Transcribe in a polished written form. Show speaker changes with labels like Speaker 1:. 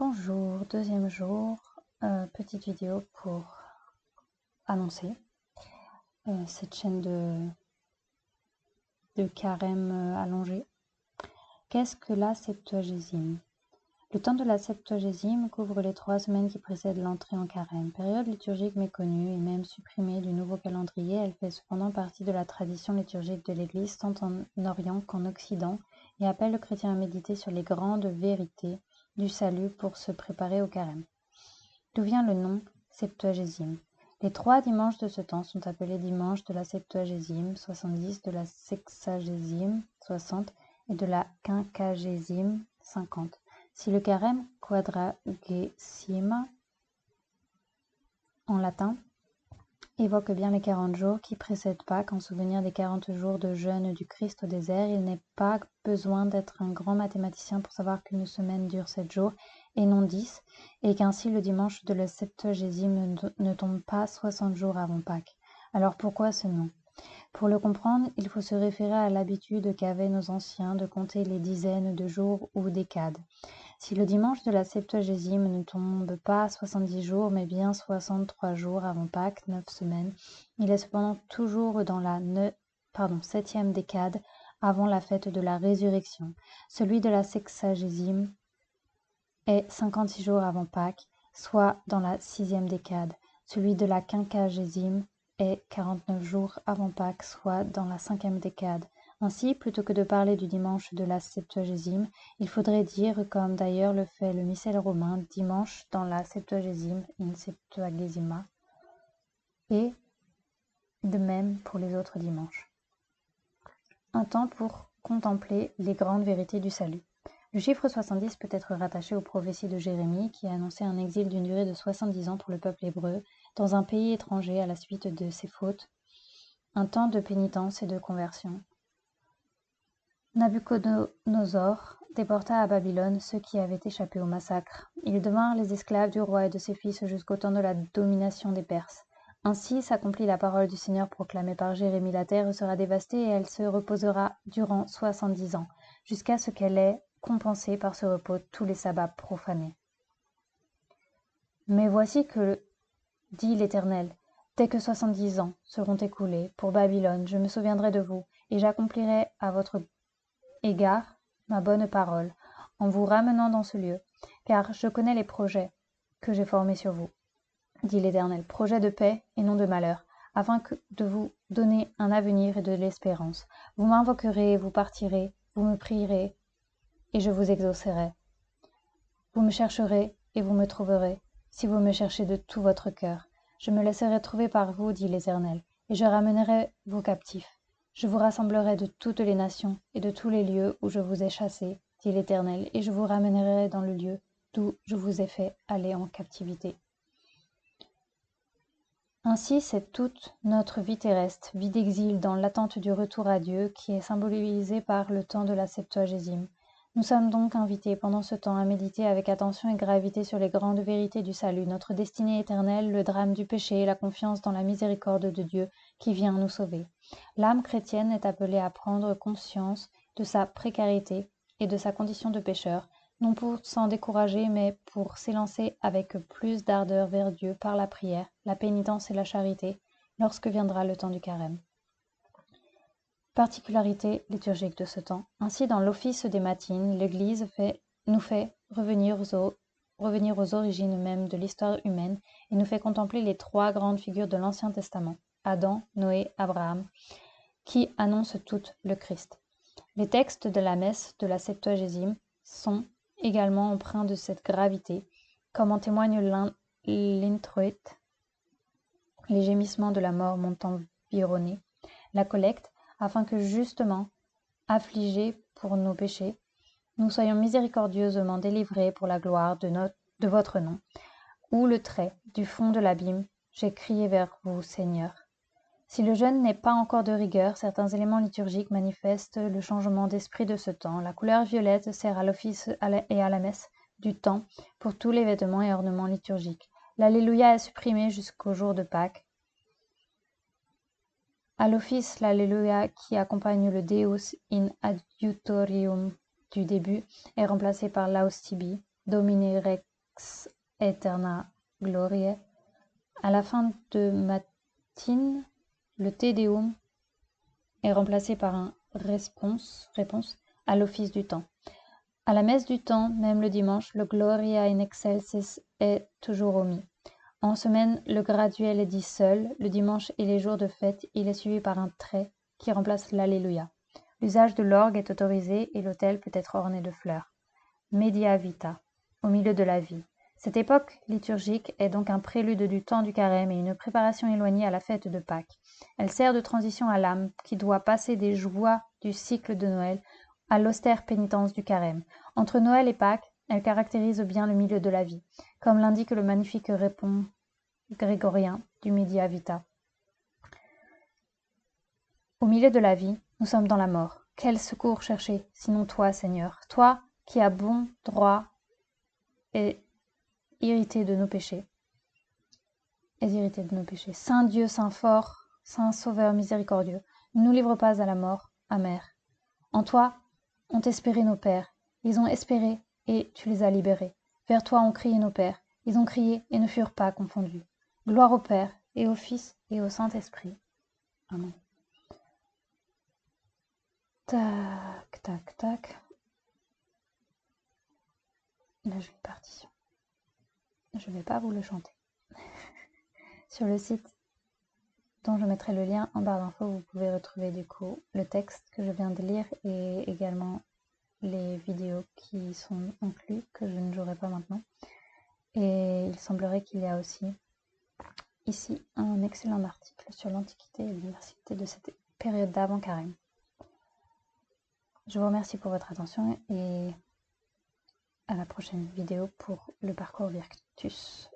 Speaker 1: Bonjour, deuxième jour, petite vidéo pour annoncer cette chaîne de carême allongée. Qu'est-ce que la Septuagésime? Le temps de la Septuagésime couvre les 3 semaines qui précèdent l'entrée en carême. Période liturgique méconnue et même supprimée du nouveau calendrier, elle fait cependant partie de la tradition liturgique de l'Église tant en Orient qu'en Occident et appelle le chrétien à méditer sur les grandes vérités du salut pour se préparer au carême. D'où vient le nom Septuagésime? Les 3 dimanches de ce temps sont appelés dimanches de la Septuagésime, 70, de la Sexagésime, 60, et de la Quinquagésime, 50. Si le carême quadragesima, en latin, évoque bien les 40 jours qui précèdent Pâques en souvenir des 40 jours de jeûne du Christ au désert, il n'est pas besoin d'être un grand mathématicien pour savoir qu'une semaine dure 7 jours et non 10, et qu'ainsi le dimanche de la Septuagésime ne tombe pas 60 jours avant Pâques. Alors pourquoi ce nom? Pour le comprendre, il faut se référer à l'habitude qu'avaient nos anciens de compter les dizaines de jours ou décades. Si le dimanche de la Septuagésime ne tombe pas 70 jours, mais bien 63 jours avant Pâques, 9 semaines, il est cependant toujours dans la 7e décade avant la fête de la résurrection. Celui de la Sexagésime est 56 jours avant Pâques, soit dans la 6e décade. Celui de la Quinquagésime est 49 jours avant Pâques, soit dans la 5e décade. Ainsi, plutôt que de parler du dimanche de la Septuagésime, il faudrait dire, comme d'ailleurs le fait le missel romain, dimanche dans la Septuagésime, in Septuagesima, et de même pour les autres dimanches. Un temps pour contempler les grandes vérités du salut. Le chiffre 70 peut être rattaché aux prophéties de Jérémie qui a annoncé un exil d'une durée de 70 ans pour le peuple hébreu dans un pays étranger à la suite de ses fautes, un temps de pénitence et de conversion. Nabuchodonosor déporta à Babylone ceux qui avaient échappé au massacre. Ils devinrent les esclaves du roi et de ses fils jusqu'au temps de la domination des Perses. Ainsi s'accomplit la parole du Seigneur proclamée par Jérémie. La terre sera dévastée et elle se reposera durant 70 ans, jusqu'à ce qu'elle ait compensé par ce repos tous les sabbats profanés. Mais voici que, dit l'Éternel, dès que 70 ans seront écoulés pour Babylone, je me souviendrai de vous, et j'accomplirai à votre égard ma bonne parole, en vous ramenant dans ce lieu, car je connais les projets que j'ai formés sur vous, dit l'Éternel, projets de paix et non de malheur, afin de vous donner un avenir et de l'espérance. Vous m'invoquerez, vous partirez, vous me prierez, et je vous exaucerai. Vous me chercherez, et vous me trouverez, si vous me cherchez de tout votre cœur. Je me laisserai trouver par vous, dit l'Éternel, et je ramènerai vos captifs. Je vous rassemblerai de toutes les nations et de tous les lieux où je vous ai chassés, dit l'Éternel, et je vous ramènerai dans le lieu d'où je vous ai fait aller en captivité. Ainsi, c'est toute notre vie terrestre, vie d'exil dans l'attente du retour à Dieu, qui est symbolisée par le temps de la Septuagésime. Nous sommes donc invités pendant ce temps à méditer avec attention et gravité sur les grandes vérités du salut, notre destinée éternelle, le drame du péché et la confiance dans la miséricorde de Dieu qui vient nous sauver. L'âme chrétienne est appelée à prendre conscience de sa précarité et de sa condition de pécheur, non pour s'en décourager, mais pour s'élancer avec plus d'ardeur vers Dieu par la prière, la pénitence et la charité, lorsque viendra le temps du carême. Particularité liturgique de ce temps. Ainsi, dans l'office des matines, l'Église nous fait revenir aux origines mêmes de l'histoire humaine et nous fait contempler les 3 grandes figures de l'Ancien Testament, Adam, Noé, Abraham, qui annoncent toutes le Christ. Les textes de la messe de la Septuagésime sont également empreints de cette gravité, comme en témoigne l'introit, les gémissements de la mort m'ont environné, la collecte, afin que justement, affligés pour nos péchés, nous soyons miséricordieusement délivrés pour la gloire de votre nom, ou le trait du fond de l'abîme, j'ai crié vers vous, Seigneur. Si le jeûne n'est pas encore de rigueur, certains éléments liturgiques manifestent le changement d'esprit de ce temps. La couleur violette sert à l'office et à la messe du temps pour tous les vêtements et ornements liturgiques. L'Alléluia est supprimé jusqu'au jour de Pâques. À l'office, l'Alléluia qui accompagne le Deus in adjutorium du début est remplacé par l'Austibi, Domine ex aeterna gloriae. À la fin de matine, le Te Deum est remplacé par un réponse à l'office du temps. À la messe du temps, même le dimanche, le Gloria in excelsis est toujours omis. En semaine, le graduel est dit seul. Le dimanche et les jours de fête, il est suivi par un trait qui remplace l'Alléluia. L'usage de l'orgue est autorisé et l'autel peut être orné de fleurs. Media vita, au milieu de la vie. Cette époque liturgique est donc un prélude du temps du carême et une préparation éloignée à la fête de Pâques. Elle sert de transition à l'âme qui doit passer des joies du cycle de Noël à l'austère pénitence du carême. Entre Noël et Pâques, elle caractérise bien le milieu de la vie, comme l'indique le magnifique répond grégorien du Media Vita. Au milieu de la vie, nous sommes dans la mort. Quel secours chercher, sinon toi, Seigneur, toi qui as bon droit et irrité de nos péchés. Saint Dieu, Saint fort, Saint Sauveur miséricordieux, ne nous livre pas à la mort amère. En toi ont espéré nos pères, ils ont espéré et tu les as libérés. Vers toi ont crié nos pères, ils ont crié et ne furent pas confondus. Gloire au Père et au Fils et au Saint-Esprit. Amen. Tac, tac, tac. La jolie partition. Je ne vais pas vous le chanter. Sur le site dont je mettrai le lien en barre d'infos, vous pouvez retrouver du coup le texte que je viens de lire et également les vidéos qui sont incluses, que je ne jouerai pas maintenant. Et il semblerait qu'il y a aussi ici un excellent article sur l'Antiquité et l'université de cette période d'avant carême. Je vous remercie pour votre attention et à la prochaine vidéo pour le parcours Virtus.